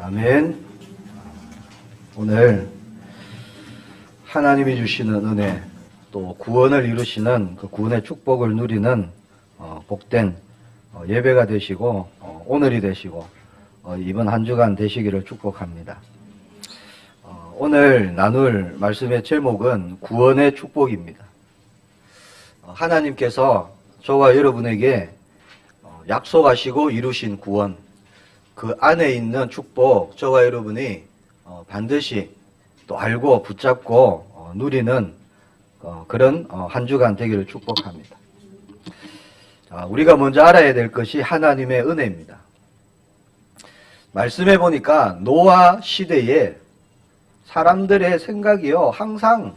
아멘. 오늘 하나님이 주시는 은혜, 또 구원을 이루시는 그 구원의 축복을 누리는 복된 예배가 되시고 오늘이 되시고 이번 한 주간 되시기를 축복합니다. 오늘 나눌 말씀의 제목은 구원의 축복입니다. 하나님께서 저와 여러분에게 약속하시고 이루신 구원, 그 안에 있는 축복, 저와 여러분이 반드시 또 알고 붙잡고 누리는 그런 한 주간 되기를 축복합니다. 우리가 먼저 알아야 될 것이 하나님의 은혜입니다. 말씀해 보니까 노아 시대에 사람들의 생각이요 항상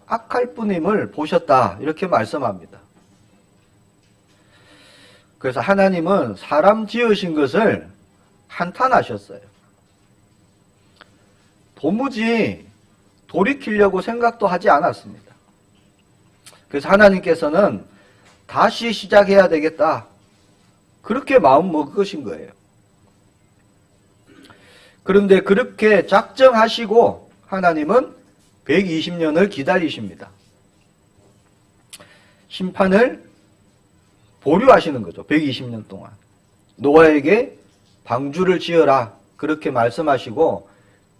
악할 뿐임을 보셨다, 이렇게 말씀합니다. 그래서 하나님은 사람 지으신 것을 한탄하셨어요. 도무지 돌이키려고 생각도 하지 않았습니다. 그래서 하나님께서는 다시 시작해야 되겠다, 그렇게 마음 먹으신 거예요. 그런데 그렇게 작정하시고 하나님은 120년을 기다리십니다. 심판을 보류하시는 거죠. 120년 동안 노아에게 방주를 지어라, 그렇게 말씀하시고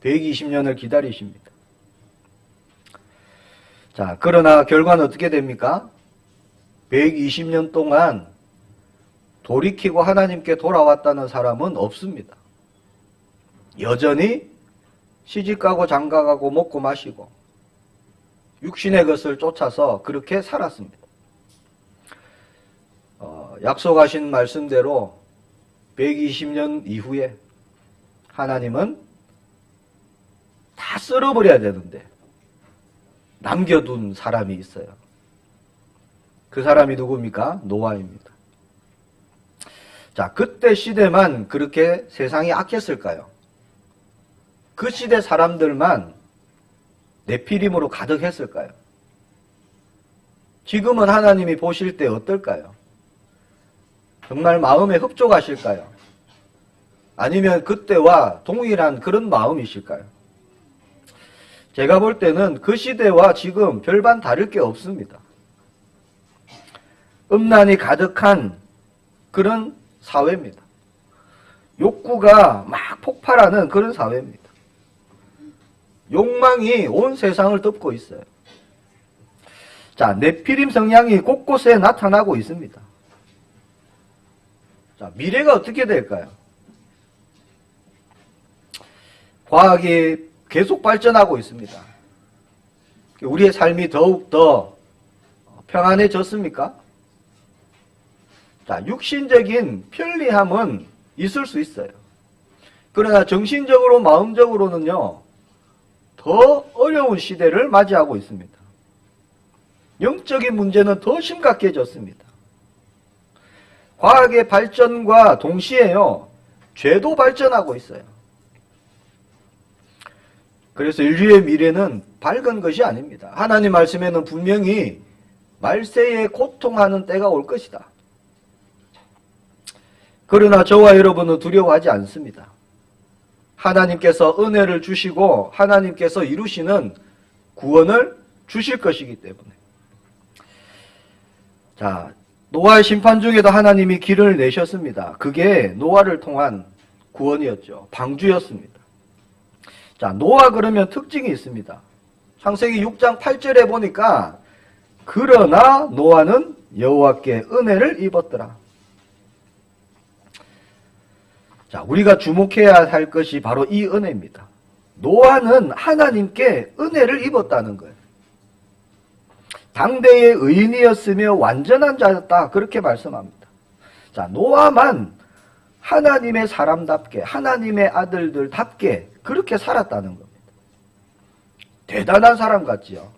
120년을 기다리십니다. 자, 그러나 결과는 어떻게 됩니까? 120년 동안 돌이키고 하나님께 돌아왔다는 사람은 없습니다. 여전히 시집가고 장가가고 먹고 마시고 육신의 것을 쫓아서 그렇게 살았습니다. 약속하신 말씀대로 120년 이후에 하나님은 다 쓸어버려야 되는데 남겨둔 사람이 있어요. 그 사람이 누굽니까? 노아입니다. 자, 그때 시대만 그렇게 세상이 악했을까요? 그 시대 사람들만 네피림으로 가득했을까요? 지금은 하나님이 보실 때 어떨까요? 정말 마음에 흡족하실까요? 아니면 그때와 동일한 그런 마음이실까요? 제가 볼 때는 그 시대와 지금 별반 다를 게 없습니다. 음란이 가득한 그런 사회입니다. 욕구가 막 폭발하는 그런 사회입니다. 욕망이 온 세상을 덮고 있어요. 자, 네피림 성향이 곳곳에 나타나고 있습니다. 자, 미래가 어떻게 될까요? 과학이 계속 발전하고 있습니다. 우리의 삶이 더욱더 평안해졌습니까? 자, 육신적인 편리함은 있을 수 있어요. 그러나 정신적으로, 마음적으로는요, 더 어려운 시대를 맞이하고 있습니다. 영적인 문제는 더 심각해졌습니다. 과학의 발전과 동시에요, 죄도 발전하고 있어요. 그래서 인류의 미래는 밝은 것이 아닙니다. 하나님 말씀에는 분명히 말세에 고통하는 때가 올 것이다. 그러나 저와 여러분은 두려워하지 않습니다. 하나님께서 은혜를 주시고 하나님께서 이루시는 구원을 주실 것이기 때문에. 자, 노아의 심판 중에도 하나님이 길을 내셨습니다. 그게 노아를 통한 구원이었죠. 방주였습니다. 자, 노아 그러면 특징이 있습니다. 창세기 6장 8절에 보니까 그러나 노아는 여호와께 은혜를 입었더라. 자, 우리가 주목해야 할 것이 바로 이 은혜입니다. 노아는 하나님께 은혜를 입었다는 거예요. 당대의 의인이었으며 완전한 자였다, 그렇게 말씀합니다. 자, 노아만 하나님의 사람답게, 하나님의 아들들답게 그렇게 살았다는 겁니다. 대단한 사람 같지요.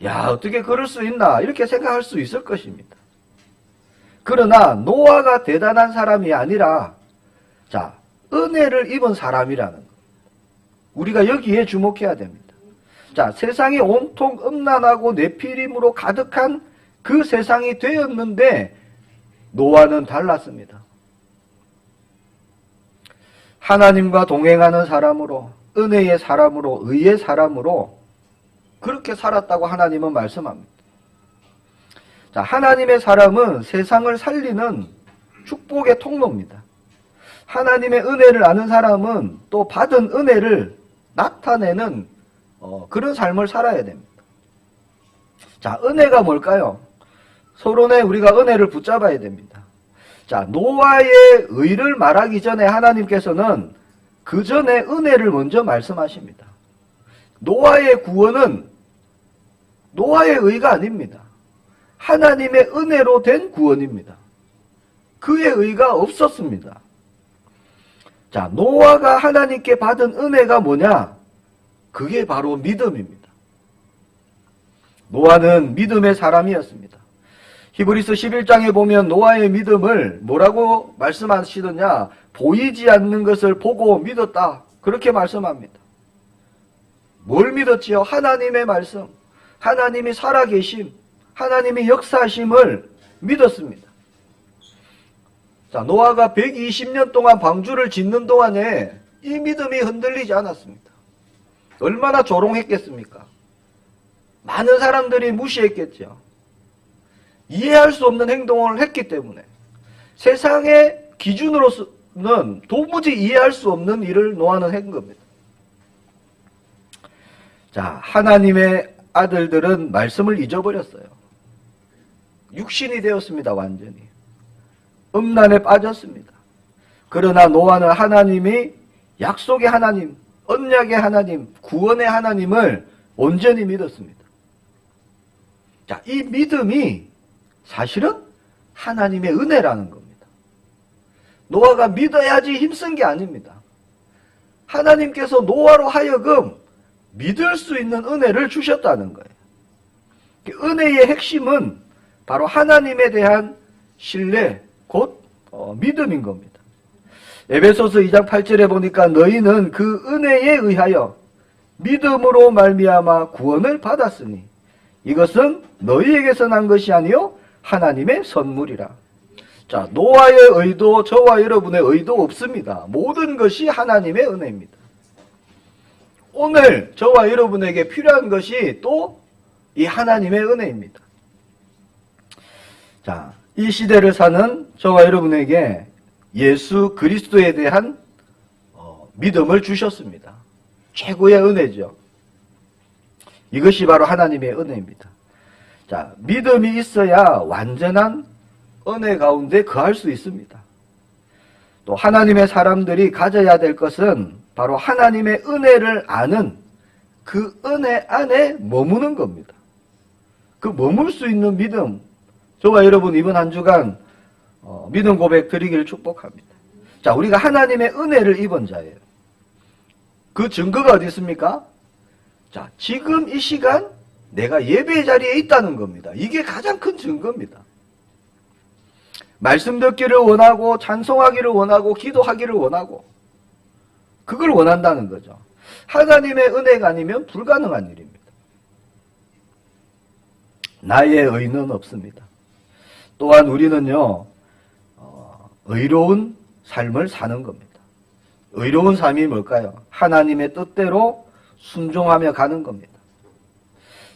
야, 어떻게 그럴 수 있나, 이렇게 생각할 수 있을 것입니다. 그러나 노아가 대단한 사람이 아니라, 자, 은혜를 입은 사람이라는 것, 우리가 여기에 주목해야 됩니다. 자, 세상이 온통 음란하고 네피림으로 가득한 그 세상이 되었는데 노아는 달랐습니다. 하나님과 동행하는 사람으로, 은혜의 사람으로, 의의 사람으로 그렇게 살았다고 하나님은 말씀합니다. 자, 하나님의 사람은 세상을 살리는 축복의 통로입니다. 하나님의 은혜를 아는 사람은 또 받은 은혜를 나타내는 그런 삶을 살아야 됩니다. 자, 은혜가 뭘까요? 서론에 우리가 은혜를 붙잡아야 됩니다. 자, 노아의 의를 말하기 전에 하나님께서는 그 전에 은혜를 먼저 말씀하십니다. 노아의 구원은 노아의 의가 아닙니다. 하나님의 은혜로 된 구원입니다. 그의 의가 없었습니다. 자, 노아가 하나님께 받은 은혜가 뭐냐? 그게 바로 믿음입니다. 노아는 믿음의 사람이었습니다. 히브리서 11장에 보면 노아의 믿음을 뭐라고 말씀하시느냐? 보이지 않는 것을 보고 믿었다. 그렇게 말씀합니다. 뭘 믿었지요? 하나님의 말씀, 하나님이 살아계심, 하나님이 역사하심을 믿었습니다. 자, 노아가 120년 동안 방주를 짓는 동안에 이 믿음이 흔들리지 않았습니다. 얼마나 조롱했겠습니까? 많은 사람들이 무시했겠죠. 이해할 수 없는 행동을 했기 때문에 세상의 기준으로서는 도무지 이해할 수 없는 일을 노아는 한 겁니다. 자, 하나님의 아들들은 말씀을 잊어버렸어요. 육신이 되었습니다. 완전히. 음란에 빠졌습니다. 그러나 노아는 하나님이 약속의 하나님, 언약의 하나님, 구원의 하나님을 온전히 믿었습니다. 자, 이 믿음이 사실은 하나님의 은혜라는 겁니다. 노아가 믿어야지 힘쓴 게 아닙니다. 하나님께서 노아로 하여금 믿을 수 있는 은혜를 주셨다는 거예요. 은혜의 핵심은 바로 하나님에 대한 신뢰, 곧 믿음인 겁니다. 에베소서 2장 8절에 보니까 너희는 그 은혜에 의하여 믿음으로 말미암아 구원을 받았으니 이것은 너희에게서 난 것이 아니요 하나님의 선물이라. 자, 노아의 의도, 저와 여러분의 의도 없습니다. 모든 것이 하나님의 은혜입니다. 오늘 저와 여러분에게 필요한 것이 또 이 하나님의 은혜입니다. 자, 이 시대를 사는 저와 여러분에게 예수 그리스도에 대한 믿음을 주셨습니다. 최고의 은혜죠. 이것이 바로 하나님의 은혜입니다. 자, 믿음이 있어야 완전한 은혜 가운데 거할 수 있습니다. 또 하나님의 사람들이 가져야 될 것은 바로 하나님의 은혜를 아는 그 은혜 안에 머무는 겁니다. 그 머물 수 있는 믿음, 저와 여러분 이번 한 주간 믿음 고백 드리기를 축복합니다. 자, 우리가 하나님의 은혜를 입은 자예요. 그 증거가 어디 있습니까? 자, 지금 이 시간 내가 예배 자리에 있다는 겁니다. 이게 가장 큰 증거입니다. 말씀 듣기를 원하고 찬송하기를 원하고 기도하기를 원하고 그걸 원한다는 거죠. 하나님의 은혜가 아니면 불가능한 일입니다. 나의 의는 없습니다. 또한 우리는요, 의로운 삶을 사는 겁니다. 의로운 삶이 뭘까요? 하나님의 뜻대로 순종하며 가는 겁니다.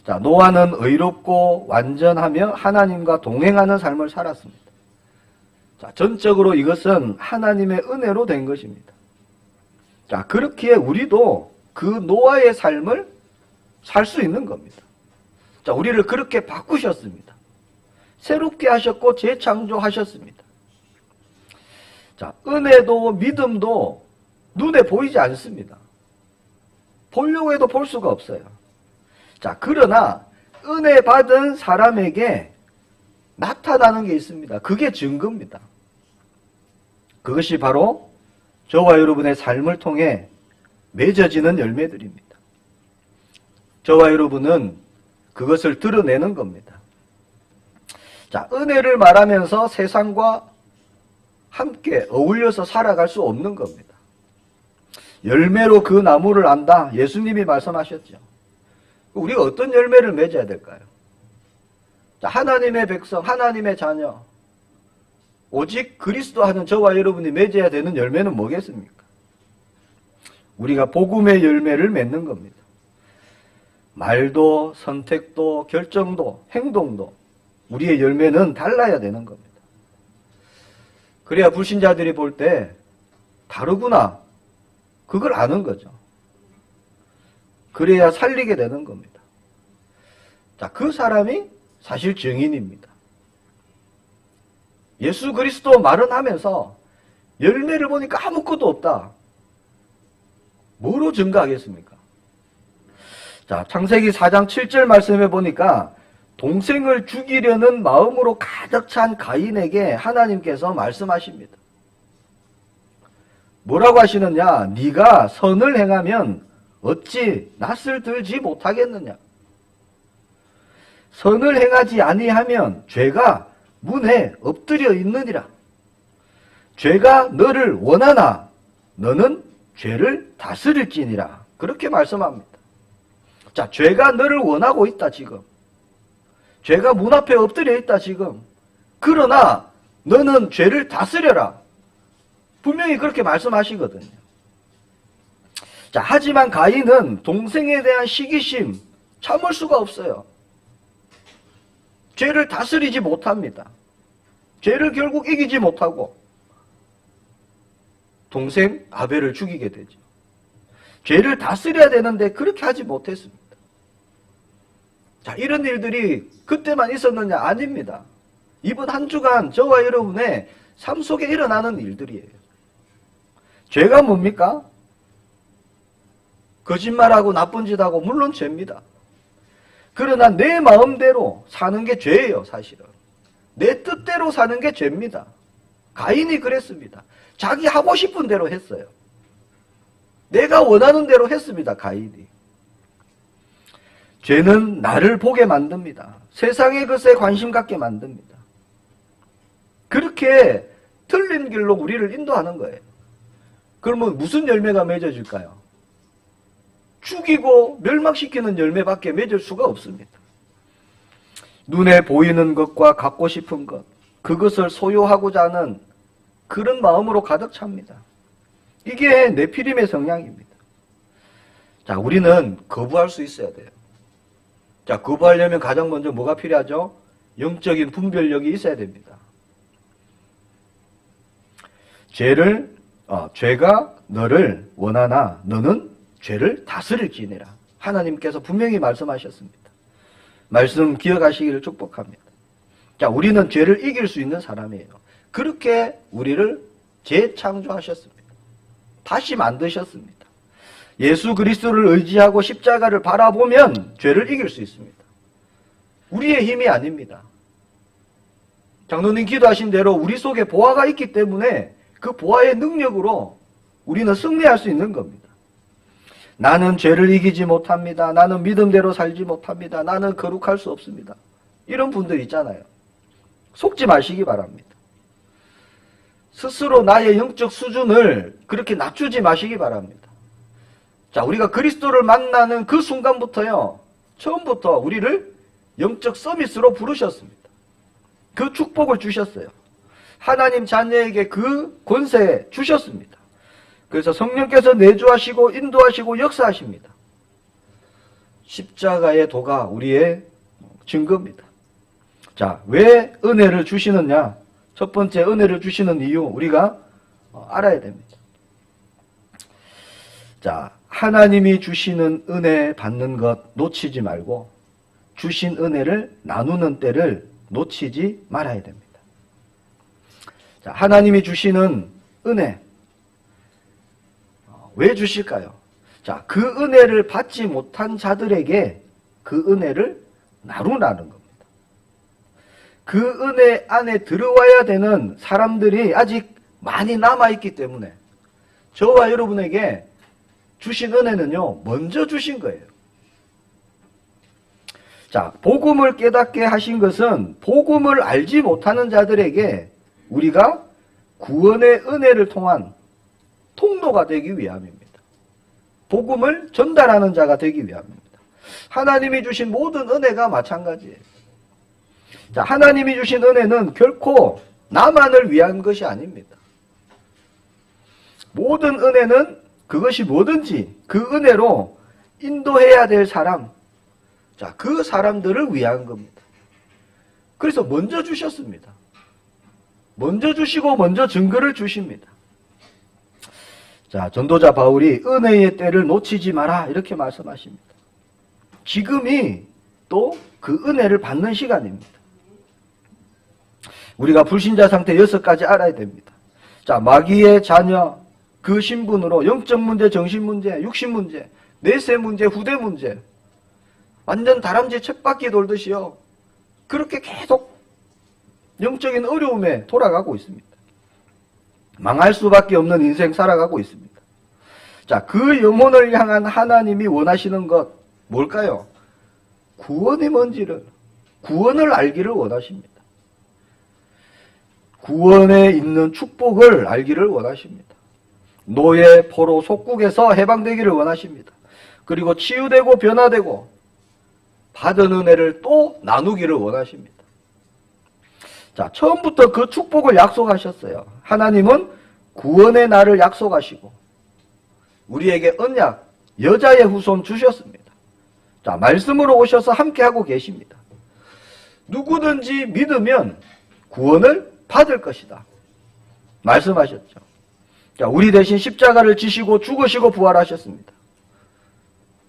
자, 노아는 의롭고 완전하며 하나님과 동행하는 삶을 살았습니다. 자, 전적으로 이것은 하나님의 은혜로 된 것입니다. 자, 그렇기에 우리도 그 노아의 삶을 살 수 있는 겁니다. 자, 우리를 그렇게 바꾸셨습니다. 새롭게 하셨고 재창조하셨습니다. 자, 은혜도 믿음도 눈에 보이지 않습니다. 보려고 해도 볼 수가 없어요. 자, 그러나 은혜 받은 사람에게 나타나는 게 있습니다. 그게 증거입니다. 그것이 바로 저와 여러분의 삶을 통해 맺어지는 열매들입니다. 저와 여러분은 그것을 드러내는 겁니다. 자, 은혜를 말하면서 세상과 함께 어울려서 살아갈 수 없는 겁니다. 열매로 그 나무를 안다. 예수님이 말씀하셨죠. 우리가 어떤 열매를 맺어야 될까요? 자, 하나님의 백성, 하나님의 자녀, 오직 그리스도 하는 저와 여러분이 맺어야 되는 열매는 뭐겠습니까? 우리가 복음의 열매를 맺는 겁니다. 말도, 선택도, 결정도, 행동도 우리의 열매는 달라야 되는 겁니다. 그래야 불신자들이 볼 때 다르구나, 그걸 아는 거죠. 그래야 살리게 되는 겁니다. 자, 그 사람이 사실 증인입니다. 예수 그리스도 말은 하면서 열매를 보니까 아무것도 없다. 뭐로 증거하겠습니까? 자, 창세기 4장 7절 말씀해 보니까 동생을 죽이려는 마음으로 가득 찬 가인에게 하나님께서 말씀하십니다. 뭐라고 하시느냐? 네가 선을 행하면 어찌 낯을 들지 못하겠느냐? 선을 행하지 아니하면 죄가 문에 엎드려 있느니라. 죄가 너를 원하나 너는 죄를 다스릴지니라. 그렇게 말씀합니다. 자, 죄가 너를 원하고 있다 지금. 죄가 문 앞에 엎드려 있다 지금. 그러나 너는 죄를 다스려라. 분명히 그렇게 말씀하시거든요. 자, 하지만 가인은 동생에 대한 시기심 참을 수가 없어요. 죄를 다스리지 못합니다. 죄를 결국 이기지 못하고 동생 아벨을 죽이게 되죠. 죄를 다스려야 되는데 그렇게 하지 못했습니다. 자, 이런 일들이 그때만 있었느냐? 아닙니다. 이번 한 주간 저와 여러분의 삶 속에 일어나는 일들이에요. 죄가 뭡니까? 거짓말하고 나쁜 짓하고 물론 죄입니다. 그러나 내 마음대로 사는 게 죄예요, 사실은. 내 뜻대로 사는 게 죄입니다. 가인이 그랬습니다. 자기 하고 싶은 대로 했어요. 내가 원하는 대로 했습니다, 가인이. 죄는 나를 보게 만듭니다. 세상의 것에 관심 갖게 만듭니다. 그렇게 틀린 길로 우리를 인도하는 거예요. 그러면 무슨 열매가 맺어질까요? 죽이고 멸망시키는 열매밖에 맺을 수가 없습니다. 눈에 보이는 것과 갖고 싶은 것, 그것을 소유하고자 하는 그런 마음으로 가득 찹니다. 이게 네피림의 성향입니다. 자, 우리는 거부할 수 있어야 돼요. 자, 거부하려면 가장 먼저 뭐가 필요하죠? 영적인 분별력이 있어야 됩니다. 죄가 너를 원하나 너는 죄를 다스릴지니라. 하나님께서 분명히 말씀하셨습니다. 말씀 기억하시기를 축복합니다. 자, 우리는 죄를 이길 수 있는 사람이에요. 그렇게 우리를 재창조하셨습니다. 다시 만드셨습니다. 예수 그리스도를 의지하고 십자가를 바라보면 죄를 이길 수 있습니다. 우리의 힘이 아닙니다. 장로님 기도하신 대로 우리 속에 보화가 있기 때문에 그 보화의 능력으로 우리는 승리할 수 있는 겁니다. 나는 죄를 이기지 못합니다. 나는 믿음대로 살지 못합니다. 나는 거룩할 수 없습니다. 이런 분들 있잖아요. 속지 마시기 바랍니다. 스스로 나의 영적 수준을 그렇게 낮추지 마시기 바랍니다. 자, 우리가 그리스도를 만나는 그 순간부터요, 처음부터 우리를 영적 서밋으로 부르셨습니다. 그 축복을 주셨어요. 하나님 자녀에게 그 권세 주셨습니다. 그래서 성령께서 내주하시고 인도하시고 역사하십니다. 십자가의 도가 우리의 증거입니다. 자, 왜 은혜를 주시느냐? 첫 번째 은혜를 주시는 이유 우리가 알아야 됩니다. 자, 하나님이 주시는 은혜 받는 것 놓치지 말고 주신 은혜를 나누는 때를 놓치지 말아야 됩니다. 자, 하나님이 주시는 은혜 왜 주실까요? 자, 그 은혜를 받지 못한 자들에게 그 은혜를 나누라는 겁니다. 그 은혜 안에 들어와야 되는 사람들이 아직 많이 남아있기 때문에 저와 여러분에게 주신 은혜는요, 먼저 주신 거예요. 자, 복음을 깨닫게 하신 것은 복음을 알지 못하는 자들에게 우리가 구원의 은혜를 통한 통로가 되기 위함입니다. 복음을 전달하는 자가 되기 위함입니다. 하나님이 주신 모든 은혜가 마찬가지예요. 자, 하나님이 주신 은혜는 결코 나만을 위한 것이 아닙니다. 모든 은혜는 그것이 뭐든지 그 은혜로 인도해야 될 사람, 자, 그 사람들을 위한 겁니다. 그래서 먼저 주셨습니다. 먼저 주시고 먼저 증거를 주십니다. 자, 전도자 바울이 은혜의 때를 놓치지 마라 이렇게 말씀하십니다. 지금이 또 그 은혜를 받는 시간입니다. 우리가 불신자 상태 6가지 알아야 됩니다. 자, 마귀의 자녀, 그 신분으로 영적 문제, 정신 문제, 육신 문제, 내세 문제, 후대 문제, 완전 다람쥐 쳇바퀴 돌듯이요. 그렇게 계속 영적인 어려움에 돌아가고 있습니다. 망할 수밖에 없는 인생 살아가고 있습니다. 자, 그 영혼을 향한 하나님이 원하시는 것 뭘까요? 구원이 뭔지를, 구원을 알기를 원하십니다. 구원에 있는 축복을 알기를 원하십니다. 노예, 포로, 속국에서 해방되기를 원하십니다. 그리고 치유되고 변화되고 받은 은혜를 또 나누기를 원하십니다. 자, 처음부터 그 축복을 약속하셨어요. 하나님은 구원의 날을 약속하시고 우리에게 언약, 여자의 후손 주셨습니다. 자, 말씀으로 오셔서 함께하고 계십니다. 누구든지 믿으면 구원을 받을 것이다 말씀하셨죠. 자, 우리 대신 십자가를 지시고 죽으시고 부활하셨습니다.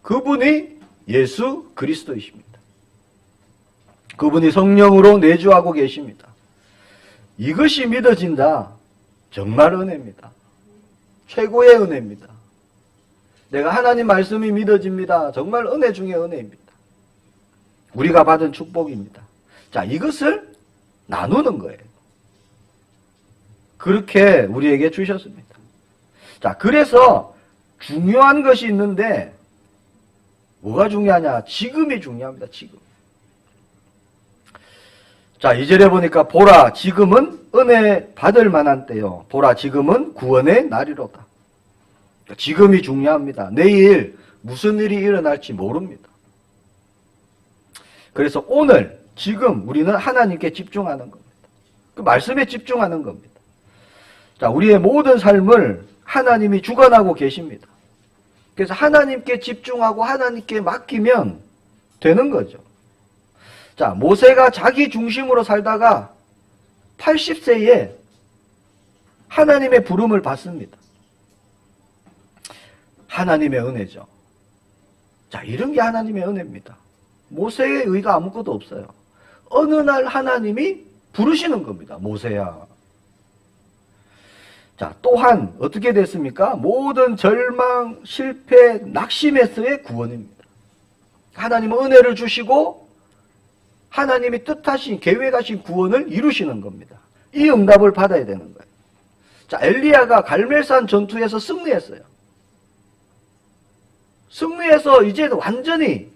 그분이 예수 그리스도이십니다. 그분이 성령으로 내주하고 계십니다. 이것이 믿어진다. 정말 은혜입니다. 최고의 은혜입니다. 내가 하나님 말씀이 믿어집니다. 정말 은혜 중에 은혜입니다. 우리가 받은 축복입니다. 자, 이것을 나누는 거예요. 그렇게 우리에게 주셨습니다. 자, 그래서 중요한 것이 있는데 뭐가 중요하냐? 지금이 중요합니다. 지금. 자, 2절에 보니까 보라 지금은 은혜 받을 만한 때요. 보라 지금은 구원의 날이로다. 지금이 중요합니다. 내일 무슨 일이 일어날지 모릅니다. 그래서 오늘 지금 우리는 하나님께 집중하는 겁니다. 그 말씀에 집중하는 겁니다. 자, 우리의 모든 삶을 하나님이 주관하고 계십니다. 그래서 하나님께 집중하고 하나님께 맡기면 되는 거죠. 자, 모세가 자기 중심으로 살다가 80세에 하나님의 부름을 받습니다. 하나님의 은혜죠. 자, 이런 게 하나님의 은혜입니다. 모세의 의가 아무것도 없어요. 어느 날 하나님이 부르시는 겁니다. 모세야. 자, 또한 어떻게 됐습니까? 모든 절망, 실패, 낙심에서의 구원입니다. 하나님은 은혜를 주시고 하나님이 뜻하신, 계획하신 구원을 이루시는 겁니다. 이 응답을 받아야 되는 거예요. 자, 엘리야가 갈멜산 전투에서 승리했어요. 승리해서 이제 완전히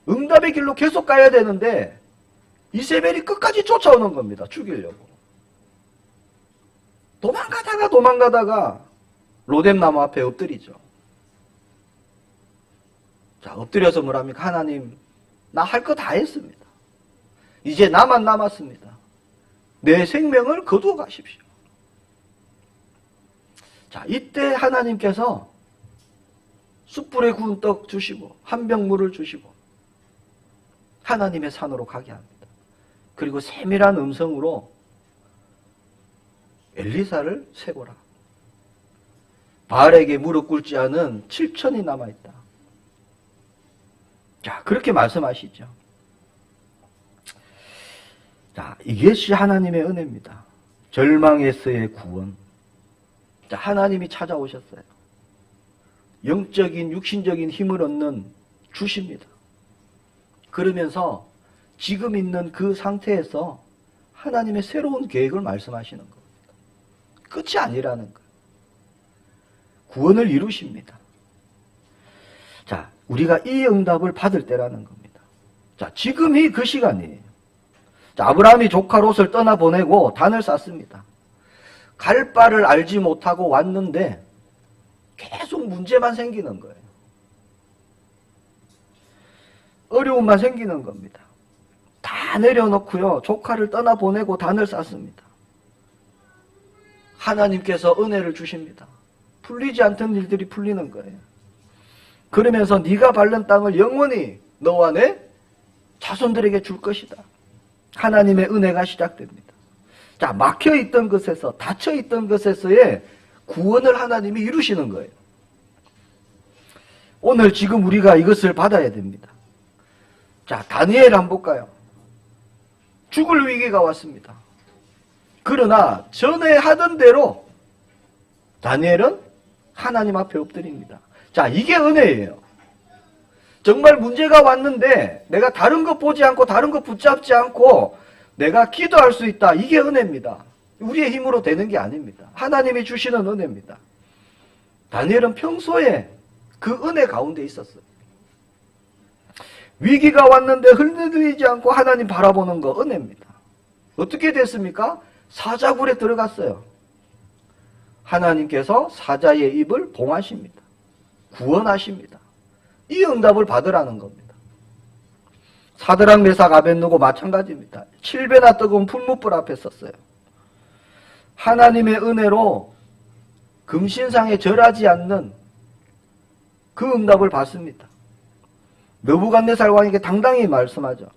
응답의 길로 계속 가야 되는데 이세벨이 끝까지 쫓아오는 겁니다. 죽이려고. 도망가다가 로뎀나무 앞에 엎드리죠. 자, 엎드려서 뭐랍니까? 하나님, 나 할 거 다 했습니다. 이제 나만 남았습니다. 내 생명을 거두어 가십시오. 자, 이때 하나님께서 숯불에 구운 떡 주시고 한 병 물을 주시고 하나님의 산으로 가게 합니다. 그리고 세밀한 음성으로 엘리사를 세고라. 바알에게 무릎 꿇지 않은 7천이 남아있다. 자, 그렇게 말씀하시죠. 자, 이것이 하나님의 은혜입니다. 절망에서의 구원. 자, 하나님이 찾아오셨어요. 영적인, 육신적인 힘을 얻는 주십니다. 그러면서 지금 있는 그 상태에서 하나님의 새로운 계획을 말씀하시는 겁니다. 끝이 아니라는 거예요. 구원을 이루십니다. 자, 우리가 이 응답을 받을 때라는 겁니다. 자, 지금이 그 시간이에요. 자, 아브라함이 조카 롯을 떠나보내고 단을 쌌습니다. 갈 바를 알지 못하고 왔는데 계속 문제만 생기는 거예요. 어려움만 생기는 겁니다. 다 내려놓고요. 조카를 떠나보내고 단을 쌌습니다. 하나님께서 은혜를 주십니다. 풀리지 않던 일들이 풀리는 거예요. 그러면서 네가 밟는 땅을 영원히 너와 내 자손들에게 줄 것이다. 하나님의 은혜가 시작됩니다. 자, 막혀있던 것에서, 닫혀있던 것에서의 구원을 하나님이 이루시는 거예요. 오늘 지금 우리가 이것을 받아야 됩니다. 자, 다니엘 한번 볼까요? 죽을 위기가 왔습니다. 그러나 전에 하던 대로 다니엘은 하나님 앞에 엎드립니다. 자, 이게 은혜예요. 정말 문제가 왔는데 내가 다른 것 보지 않고 다른 것 붙잡지 않고 내가 기도할 수 있다. 이게 은혜입니다. 우리의 힘으로 되는 게 아닙니다. 하나님이 주시는 은혜입니다. 다니엘은 평소에 그 은혜 가운데 있었어요. 위기가 왔는데 흔들리지 않고 하나님 바라보는 거 은혜입니다. 어떻게 됐습니까? 사자굴에 들어갔어요. 하나님께서 사자의 입을 봉하십니다. 구원하십니다. 이 응답을 받으라는 겁니다. 사드락 메삭 아벳느고 마찬가지입니다. 7배나 뜨거운 풀무불 앞에 섰어요. 하나님의 은혜로 금신상에 절하지 않는 그 응답을 받습니다. 느부갓네살 왕에게 당당히 말씀하죠.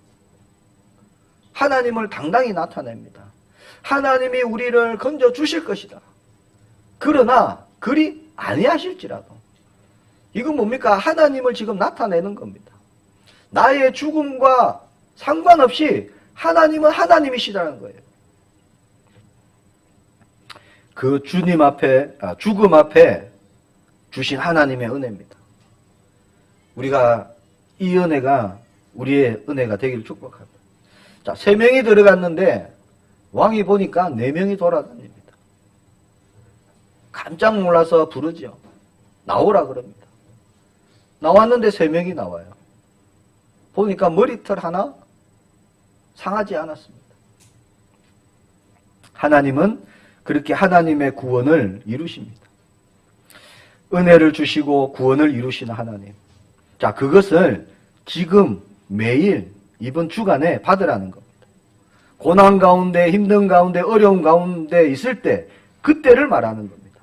하나님을 당당히 나타냅니다. 하나님이 우리를 건져 주실 것이다. 그러나 그리 아니하실지라도. 이건 뭡니까? 하나님을 지금 나타내는 겁니다. 나의 죽음과 상관없이 하나님은 하나님이시라는 거예요. 그 주님 앞에, 죽음 앞에 주신 하나님의 은혜입니다. 우리가 이 은혜가 우리의 은혜가 되기를 축복합니다. 자, 3명이 들어갔는데 왕이 보니까 4명이 돌아다닙니다. 깜짝 놀라서 부르죠. 나오라 그럽니다. 나왔는데 3명이 나와요. 보니까 머리털 하나 상하지 않았습니다. 하나님은 그렇게 하나님의 구원을 이루십니다. 은혜를 주시고 구원을 이루시는 하나님. 자, 그것을 지금 매일 이번 주간에 받으라는 겁니다. 고난 가운데, 힘든 가운데, 어려운 가운데 있을 때 그때를 말하는 겁니다.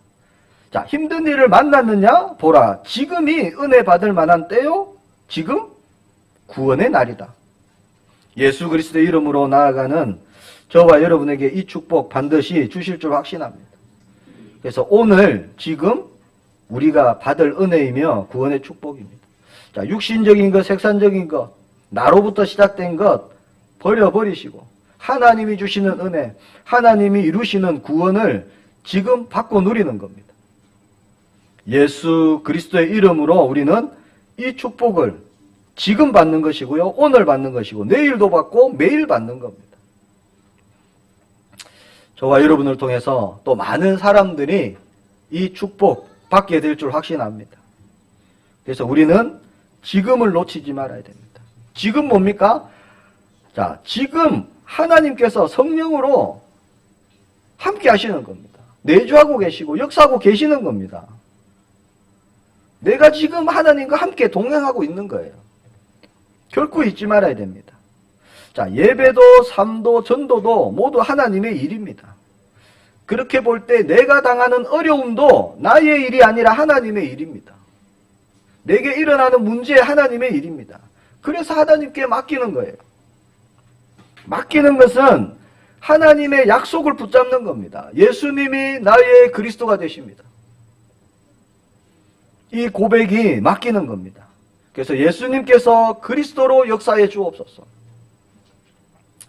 자, 힘든 일을 만났느냐? 보라. 지금이 은혜 받을 만한 때요? 지금 구원의 날이다. 예수 그리스도의 이름으로 나아가는 저와 여러분에게 이 축복 반드시 주실 줄 확신합니다. 그래서 오늘 지금 우리가 받을 은혜이며 구원의 축복입니다. 자, 육신적인 것, 색산적인 것, 나로부터 시작된 것 버려버리시고 하나님이 주시는 은혜, 하나님이 이루시는 구원을 지금 받고 누리는 겁니다. 예수 그리스도의 이름으로 우리는 이 축복을 지금 받는 것이고요. 오늘 받는 것이고 내일도 받고 매일 받는 겁니다. 저와 여러분을 통해서 또 많은 사람들이 이 축복 받게 될 줄 확신합니다. 그래서 우리는 지금을 놓치지 말아야 됩니다. 지금 뭡니까? 자, 지금 하나님께서 성령으로 함께 하시는 겁니다. 내주하고 계시고 역사하고 계시는 겁니다. 내가 지금 하나님과 함께 동행하고 있는 거예요. 결코 잊지 말아야 됩니다. 자, 예배도 삶도 전도도 모두 하나님의 일입니다. 그렇게 볼 때 내가 당하는 어려움도 나의 일이 아니라 하나님의 일입니다. 내게 일어나는 문제 하나님의 일입니다. 그래서 하나님께 맡기는 거예요. 맡기는 것은 하나님의 약속을 붙잡는 겁니다. 예수님이 나의 그리스도가 되십니다. 이 고백이 맡기는 겁니다. 그래서 예수님께서 그리스도로 역사해 주옵소서.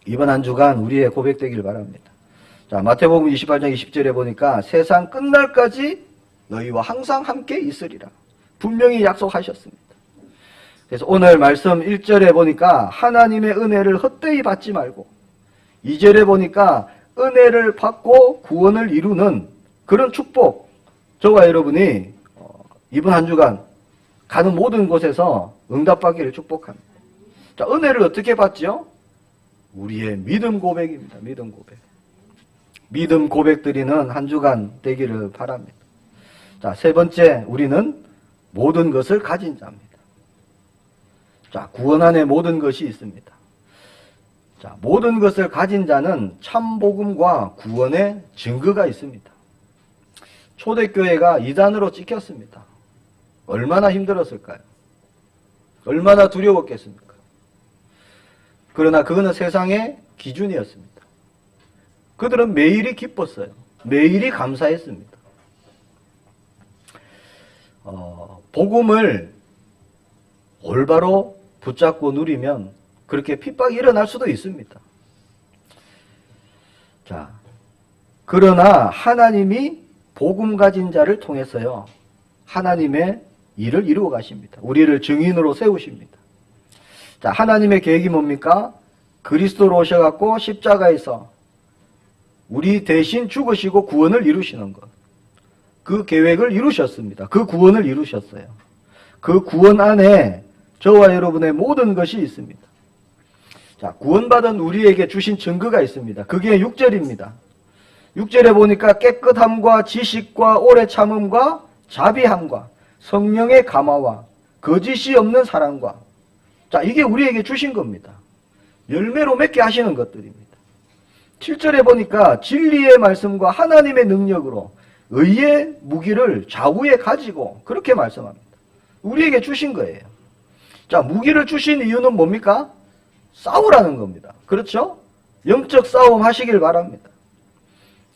이번 한 주간 우리의 고백되길 바랍니다. 자, 마태복음 28장 20절에 보니까 세상 끝날까지 너희와 항상 함께 있으리라. 분명히 약속하셨습니다. 그래서 오늘 말씀 1절에 보니까 하나님의 은혜를 헛되이 받지 말고 2절에 보니까 은혜를 받고 구원을 이루는 그런 축복 저와 여러분이 이번 한 주간 가는 모든 곳에서 응답받기를 축복합니다. 자, 은혜를 어떻게 받죠? 우리의 믿음 고백입니다. 믿음 고백. 믿음 고백 드리는 한 주간 되기를 바랍니다. 자, 세 번째, 우리는 모든 것을 가진 자입니다. 자, 구원 안에 모든 것이 있습니다. 자, 모든 것을 가진 자는 참 복음과 구원의 증거가 있습니다. 초대교회가 이단으로 찍혔습니다. 얼마나 힘들었을까요? 얼마나 두려웠겠습니까? 그러나 그거는 세상의 기준이었습니다. 그들은 매일이 기뻤어요. 매일이 감사했습니다. 복음을 올바로 붙잡고 누리면 그렇게 핍박이 일어날 수도 있습니다. 자, 그러나 하나님이 복음 가진 자를 통해서요, 하나님의 일을 이루어 가십니다. 우리를 증인으로 세우십니다. 자, 하나님의 계획이 뭡니까? 그리스도로 오셔갖고 십자가에서 우리 대신 죽으시고 구원을 이루시는 것. 그 계획을 이루셨습니다. 그 구원을 이루셨어요. 그 구원 안에 저와 여러분의 모든 것이 있습니다. 자, 구원받은 우리에게 주신 증거가 있습니다. 그게 6절입니다. 6절에 보니까 깨끗함과 지식과 오래 참음과 자비함과 성령의 감화와 거짓이 없는 사랑과, 자, 이게 우리에게 주신 겁니다. 열매로 맺게 하시는 것들입니다. 7절에 보니까 진리의 말씀과 하나님의 능력으로 의의 무기를 좌우에 가지고, 그렇게 말씀합니다. 우리에게 주신 거예요. 자, 무기를 주신 이유는 뭡니까? 싸우라는 겁니다. 그렇죠? 영적 싸움 하시길 바랍니다.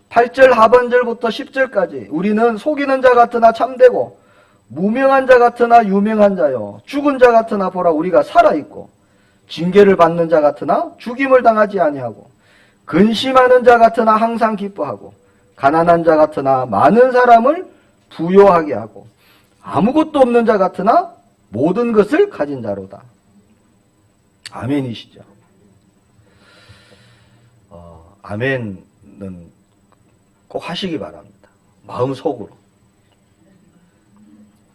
8절 하반절부터 10절까지 우리는 속이는 자 같으나 참되고 무명한 자 같으나 유명한 자요 죽은 자 같으나 보라 우리가 살아있고 징계를 받는 자 같으나 죽임을 당하지 아니하고 근심하는 자 같으나 항상 기뻐하고 가난한 자 같으나 많은 사람을 부요하게 하고 아무것도 없는 자 같으나 모든 것을 가진 자로다. 아멘이시죠? 아멘은 꼭 하시기 바랍니다. 마음속으로.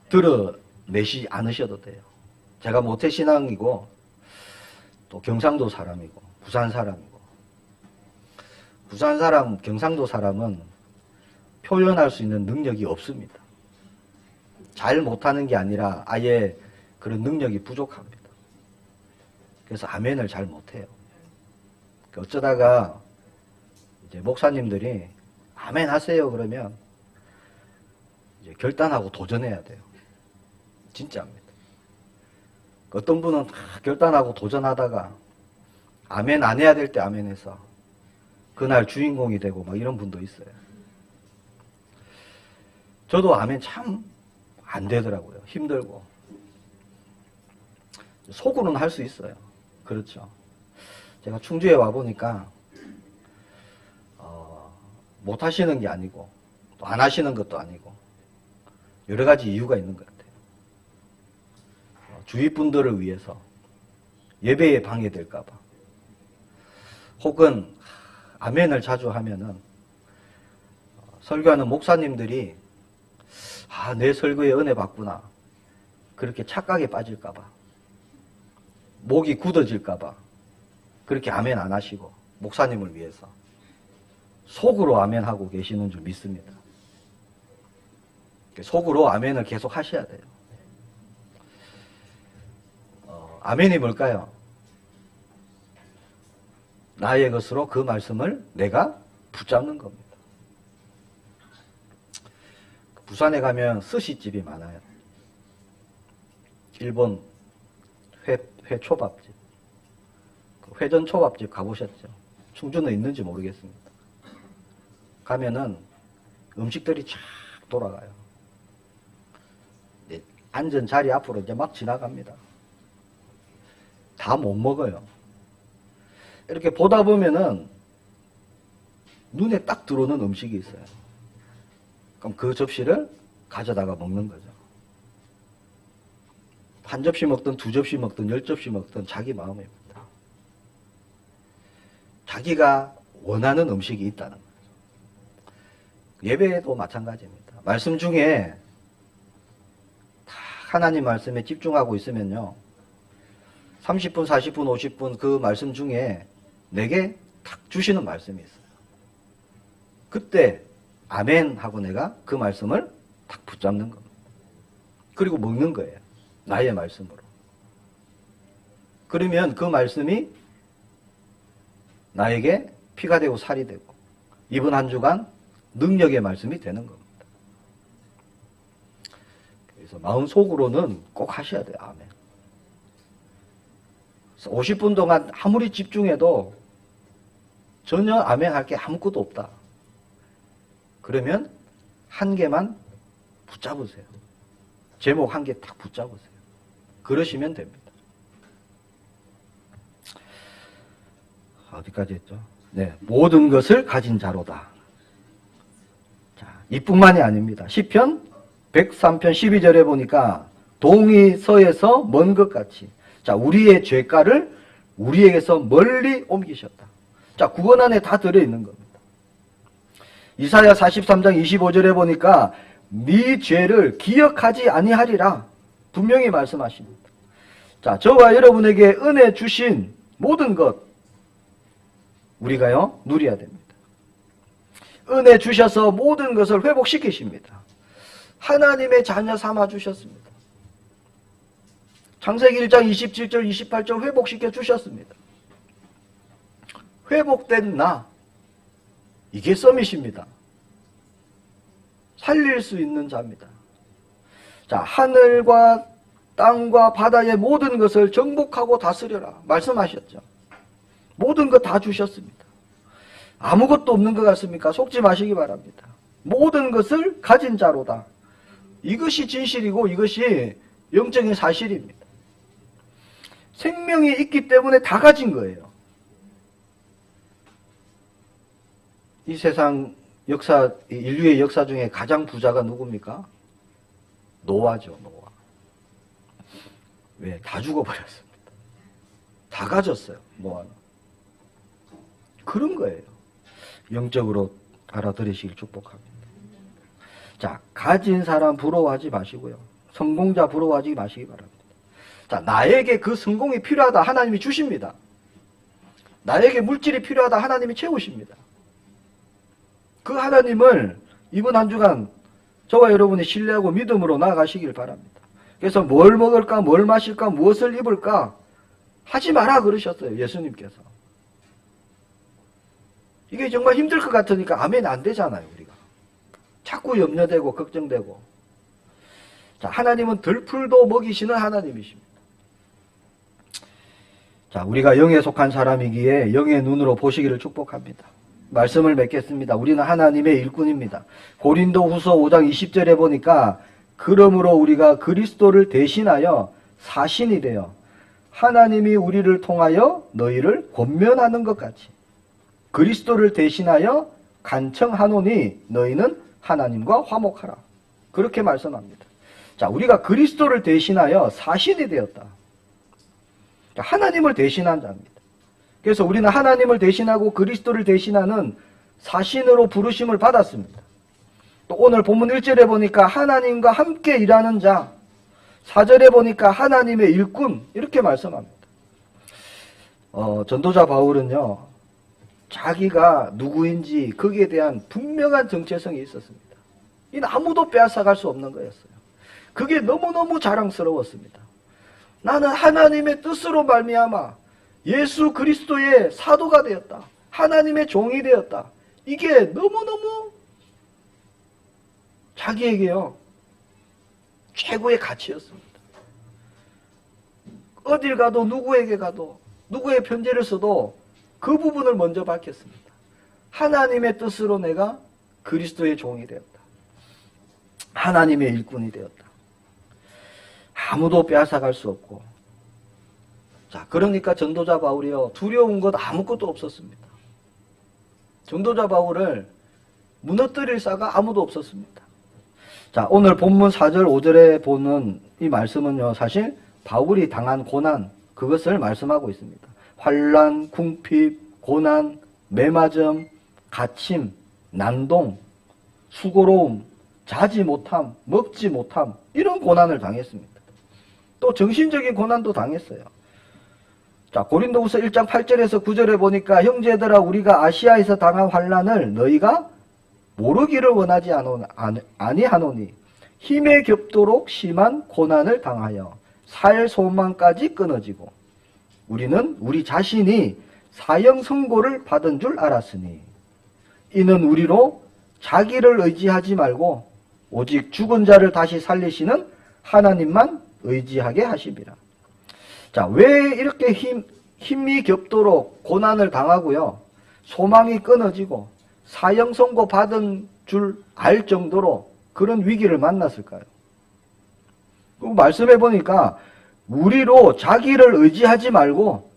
드러내시 않으셔도 돼요. 제가 모태신앙이고 또 경상도 사람이고 부산 사람이고, 부산 사람, 경상도 사람은 표현할 수 있는 능력이 없습니다. 잘 못하는 게 아니라 아예 그런 능력이 부족합니다. 그래서 아멘을 잘 못해요. 어쩌다가 이제 목사님들이 아멘 하세요 그러면 이제 결단하고 도전해야 돼요. 진짜입니다. 어떤 분은 결단하고 도전하다가 아멘 안 해야 될 때 아멘 해서 그날 주인공이 되고 막 이런 분도 있어요. 저도 아멘 참 안 되더라고요. 힘들고. 속으로는 할 수 있어요. 그렇죠. 제가 충주에 와보니까 못 하시는 게 아니고 또 안 하시는 것도 아니고 여러 가지 이유가 있는 것 같아요. 주위 분들을 위해서 예배에 방해될까 봐, 혹은 아멘을 자주 하면은 설교하는 목사님들이 내 설교에 은혜 받구나 그렇게 착각에 빠질까 봐, 목이 굳어질까 봐 그렇게 아멘 안 하시고 목사님을 위해서 속으로 아멘 하고 계시는 줄 믿습니다. 속으로 아멘을 계속 하셔야 돼요. 아멘이 뭘까요? 나의 것으로 그 말씀을 내가 붙잡는 겁니다. 부산에 가면 스시집이 많아요. 일본 회초밥집, 회전초밥집 가보셨죠? 충주는 있는지 모르겠습니다. 가면은 음식들이 쫙 돌아가요. 앉은 자리 앞으로 이제 막 지나갑니다. 다 못 먹어요. 이렇게 보다 보면은 눈에 딱 들어오는 음식이 있어요. 그럼 그 접시를 가져다가 먹는 거죠. 한 접시 먹든 두 접시 먹든 10접시 먹든 자기 마음입니다. 자기가 원하는 음식이 있다는 거죠. 예배도 마찬가지입니다. 말씀 중에 다 하나님 말씀에 집중하고 있으면요, 30분, 40분, 50분 그 말씀 중에 내게 탁 주시는 말씀이 있어요. 그때 아멘 하고 내가 그 말씀을 탁 붙잡는 겁니다. 그리고 먹는 거예요. 나의 말씀으로. 그러면 그 말씀이 나에게 피가 되고 살이 되고 이번 한 주간 능력의 말씀이 되는 겁니다. 그래서 마음속으로는 꼭 하셔야 돼요. 아멘. 50분 동안 아무리 집중해도 전혀 아멘 할 게 아무것도 없다. 그러면 한 개만 붙잡으세요. 제목 한 개 딱 붙잡으세요. 그러시면 됩니다. 어디까지 했죠? 네, 모든 것을 가진 자로다. 자, 이뿐만이 아닙니다. 시편 103편 12절에 보니까 동이 서에서 먼 것 같이, 자, 우리의 죄가를 우리에게서 멀리 옮기셨다. 자, 구원 안에 다 들어있는 겁니다. 이사야 43장 25절에 보니까 네 죄를 기억하지 아니하리라 분명히 말씀하십니다. 자, 저와 여러분에게 은혜 주신 모든 것 우리가요 누려야 됩니다. 은혜 주셔서 모든 것을 회복시키십니다. 하나님의 자녀 삼아 주셨습니다. 창세기 1장 27절 28절 회복시켜 주셨습니다. 회복된 나, 이게 서밋입니다. 살릴 수 있는 자입니다. 자, 하늘과 땅과 바다의 모든 것을 정복하고 다스려라 말씀하셨죠. 모든 것 다 주셨습니다. 아무것도 없는 것 같습니까? 속지 마시기 바랍니다. 모든 것을 가진 자로다. 이것이 진실이고 이것이 영적인 사실입니다. 생명이 있기 때문에 다 가진 거예요. 이 세상 역사, 인류의 역사 중에 가장 부자가 누굽니까? 노아죠, 노아. 왜? 다 죽어버렸습니다. 다 가졌어요, 노아는. 그런 거예요. 영적으로 알아들으시길 축복합니다. 자, 가진 사람 부러워하지 마시고요. 성공자 부러워하지 마시기 바랍니다. 자, 나에게 그 성공이 필요하다. 하나님이 주십니다. 나에게 물질이 필요하다. 하나님이 채우십니다. 그 하나님을 이번 한 주간 저와 여러분이 신뢰하고 믿음으로 나아가시길 바랍니다. 그래서 뭘 먹을까, 뭘 마실까, 무엇을 입을까 하지 마라 그러셨어요. 예수님께서. 이게 정말 힘들 것 같으니까 아멘 안 되잖아요. 우리가. 자꾸 염려되고 걱정되고. 자, 하나님은 들풀도 먹이시는 하나님이십니다. 자, 우리가 영에 속한 사람이기에 영의 눈으로 보시기를 축복합니다. 말씀을 맺겠습니다. 우리는 하나님의 일꾼입니다. 고린도 후서 5장 20절에 보니까 그러므로 우리가 그리스도를 대신하여 사신이 되어 하나님이 우리를 통하여 너희를 권면하는 것 같이 그리스도를 대신하여 간청하노니 너희는 하나님과 화목하라. 그렇게 말씀합니다. 자, 우리가 그리스도를 대신하여 사신이 되었다. 자, 하나님을 대신한 자입니다. 그래서 우리는 하나님을 대신하고 그리스도를 대신하는 사신으로 부르심을 받았습니다. 또 오늘 본문 1절에 보니까 하나님과 함께 일하는 자, 4절에 보니까 하나님의 일꾼 이렇게 말씀합니다. 전도자 바울은요, 자기가 누구인지 거기에 대한 분명한 정체성이 있었습니다. 이는 아무도 빼앗아갈 수 없는 거였어요. 그게 너무너무 자랑스러웠습니다. 나는 하나님의 뜻으로 말미암아 예수 그리스도의 사도가 되었다. 하나님의 종이 되었다. 이게 너무너무 자기에게요 최고의 가치였습니다. 어딜 가도 누구에게 가도 누구의 편지를 써도 그 부분을 먼저 밝혔습니다. 하나님의 뜻으로 내가 그리스도의 종이 되었다. 하나님의 일꾼이 되었다. 아무도 빼앗아갈 수 없고. 자, 그러니까 전도자 바울이요, 두려운 것 아무것도 없었습니다. 전도자 바울을 무너뜨릴 사가 아무도 없었습니다. 자, 오늘 본문 4절 5절에 보는 이 말씀은요, 사실 바울이 당한 고난, 그것을 말씀하고 있습니다. 환난, 궁핍, 고난, 매맞음, 갇힘, 난동, 수고로움, 자지 못함, 먹지 못함, 이런 고난을 당했습니다. 또 정신적인 고난도 당했어요. 자, 고린도후서 1장 8절에서 9절에 보니까 형제들아 우리가 아시아에서 당한 환난을 너희가 모르기를 원하지 아니하노니 힘에 겹도록 심한 고난을 당하여 살 소망까지 끊어지고 우리는 우리 자신이 사형 선고를 받은 줄 알았으니 이는 우리로 자기를 의지하지 말고 오직 죽은 자를 다시 살리시는 하나님만 의지하게 하심이라. 자, 왜 이렇게 힘이 겹도록 고난을 당하고요, 소망이 끊어지고 사형 선고 받은 줄 알 정도로 그런 위기를 만났을까요? 말씀해 보니까 우리로 자기를 의지하지 말고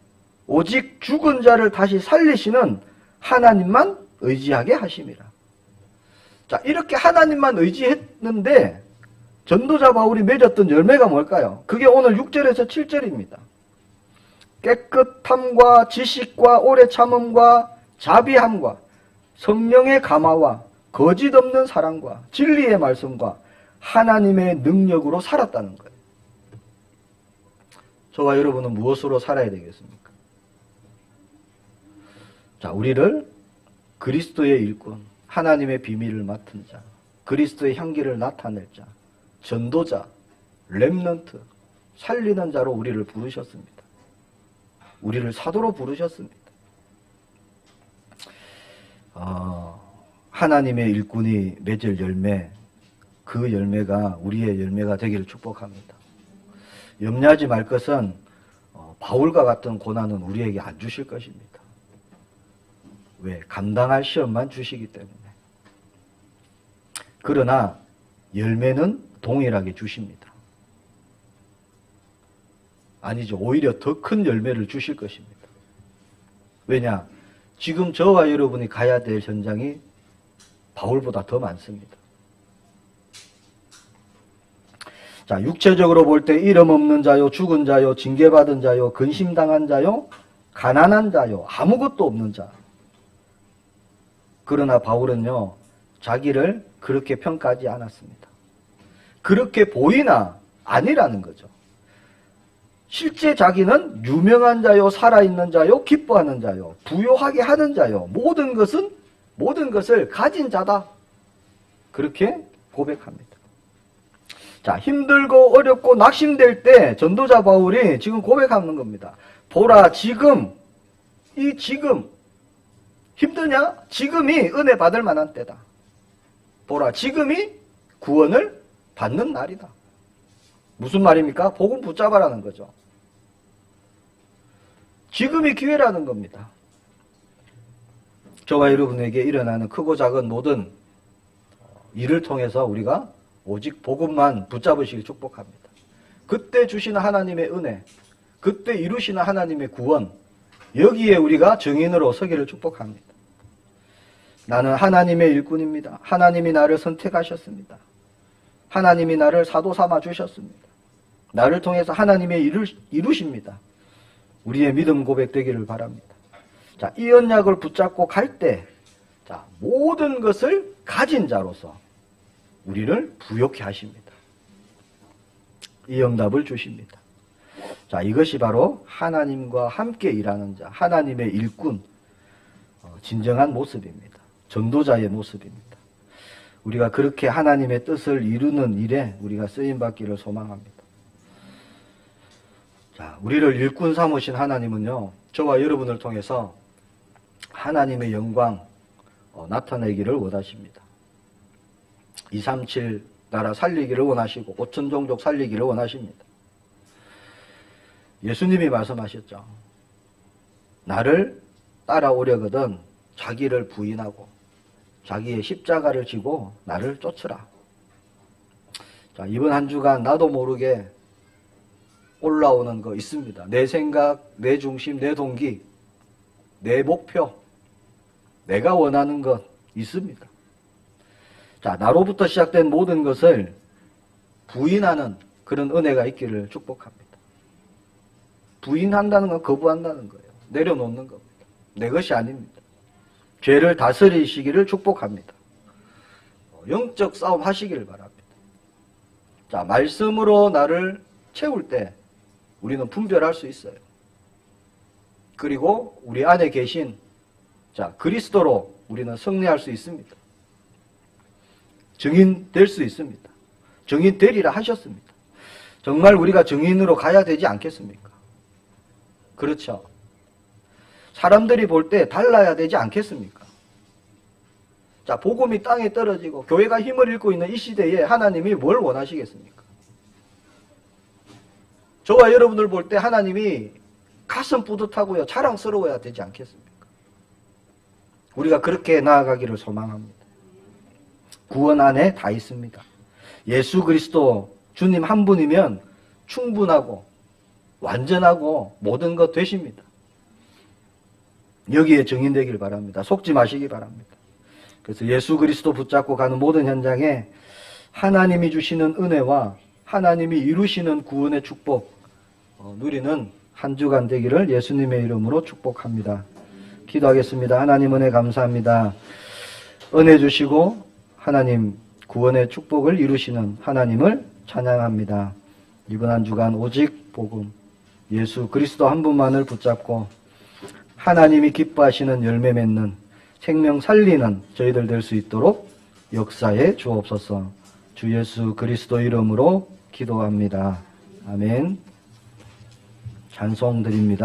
오직 죽은 자를 다시 살리시는 하나님만 의지하게 하심이라. 자, 이렇게 하나님만 의지했는데 전도자 바울이 맺었던 열매가 뭘까요? 그게 오늘 6절에서 7절입니다. 깨끗함과 지식과 오래 참음과 자비함과 성령의 감화와 거짓 없는 사랑과 진리의 말씀과 하나님의 능력으로 살았다는 거예요. 저와 여러분은 무엇으로 살아야 되겠습니까? 자, 우리를 그리스도의 일꾼, 하나님의 비밀을 맡은 자, 그리스도의 향기를 나타낼 자, 전도자, 렘넌트, 살리는 자로 우리를 부르셨습니다. 우리를 사도로 부르셨습니다. 하나님의 일꾼이 맺을 열매, 그 열매가 우리의 열매가 되기를 축복합니다. 염려하지 말 것은 바울과 같은 고난은 우리에게 안 주실 것입니다. 왜? 감당할 시험만 주시기 때문에. 그러나 열매는 동일하게 주십니다. 아니죠. 오히려 더 큰 열매를 주실 것입니다. 왜냐? 지금 저와 여러분이 가야 될 현장이 바울보다 더 많습니다. 자, 육체적으로 볼 때 이름 없는 자요, 죽은 자요, 징계받은 자요, 근심당한 자요, 가난한 자요, 아무것도 없는 자. 그러나 바울은요, 자기를 그렇게 평가하지 않았습니다. 그렇게 보이나 아니라는 거죠. 실제 자기는 유명한 자요, 살아있는 자요, 기뻐하는 자요, 부요하게 하는 자요, 모든 것을 가진 자다. 그렇게 고백합니다. 자, 힘들고 어렵고 낙심될 때 전도자 바울이 지금 고백하는 겁니다. 보라, 지금 힘드냐? 지금이 은혜 받을 만한 때다. 보라, 지금이 구원을 받는 날이다. 무슨 말입니까? 복음 붙잡아라는 거죠. 지금이 기회라는 겁니다. 저와 여러분에게 일어나는 크고 작은 모든 일을 통해서 우리가 오직 복음만 붙잡으시길 축복합니다. 그때 주시는 하나님의 은혜, 그때 이루시는 하나님의 구원, 여기에 우리가 증인으로 서기를 축복합니다. 나는 하나님의 일꾼입니다. 하나님이 나를 선택하셨습니다. 하나님이 나를 사도 삼아 주셨습니다. 나를 통해서 하나님의 일을 이루십니다. 우리의 믿음 고백되기를 바랍니다. 자, 이 언약을 붙잡고 갈 때, 자, 모든 것을 가진 자로서 우리를 부욕해 하십니다. 이 응답을 주십니다. 자, 이것이 바로 하나님과 함께 일하는 자, 하나님의 일꾼, 진정한 모습입니다. 전도자의 모습입니다. 우리가 그렇게 하나님의 뜻을 이루는 일에 우리가 쓰임받기를 소망합니다. 자, 우리를 일꾼 삼으신 하나님은요, 저와 여러분을 통해서 하나님의 영광 나타내기를 원하십니다. 237 나라 살리기를 원하시고 5천 종족 살리기를 원하십니다. 예수님이 말씀하셨죠. 나를 따라오려거든 자기를 부인하고 자기의 십자가를 지고 나를 쫓으라. 자, 이번 한 주간 나도 모르게 올라오는 거 있습니다. 내 생각, 내 중심, 내 동기, 내 목표, 내가 원하는 것 있습니다. 자, 나로부터 시작된 모든 것을 부인하는 그런 은혜가 있기를 축복합니다. 부인한다는 건 거부한다는 거예요. 내려놓는 겁니다. 내 것이 아닙니다. 죄를 다스리시기를 축복합니다. 영적 싸움 하시기를 바랍니다. 자, 말씀으로 나를 채울 때 우리는 분별할 수 있어요. 그리고 우리 안에 계신 자, 그리스도로 우리는 승리할 수 있습니다. 증인 될 수 있습니다. 증인 되리라 하셨습니다. 정말 우리가 증인으로 가야 되지 않겠습니까? 그렇죠. 사람들이 볼 때 달라야 되지 않겠습니까? 자, 복음이 땅에 떨어지고 교회가 힘을 잃고 있는 이 시대에 하나님이 뭘 원하시겠습니까? 저와 여러분들 볼 때 하나님이 가슴 뿌듯하고요, 자랑스러워야 되지 않겠습니까? 우리가 그렇게 나아가기를 소망합니다. 구원 안에 다 있습니다. 예수 그리스도 주님 한 분이면 충분하고 완전하고 모든 것 되십니다. 여기에 증인되길 바랍니다. 속지 마시기 바랍니다. 그래서 예수 그리스도 붙잡고 가는 모든 현장에 하나님이 주시는 은혜와 하나님이 이루시는 구원의 축복 누리는 한 주간 되기를 예수님의 이름으로 축복합니다. 기도하겠습니다. 하나님 은혜 감사합니다. 은혜 주시고 하나님 구원의 축복을 이루시는 하나님을 찬양합니다. 이번 한 주간 오직 복음 예수 그리스도 한 분만을 붙잡고 하나님이 기뻐하시는 열매 맺는 생명 살리는 저희들 될 수 있도록 역사해 주옵소서. 주 예수 그리스도 이름으로 기도합니다. 아멘. 찬송 드립니다.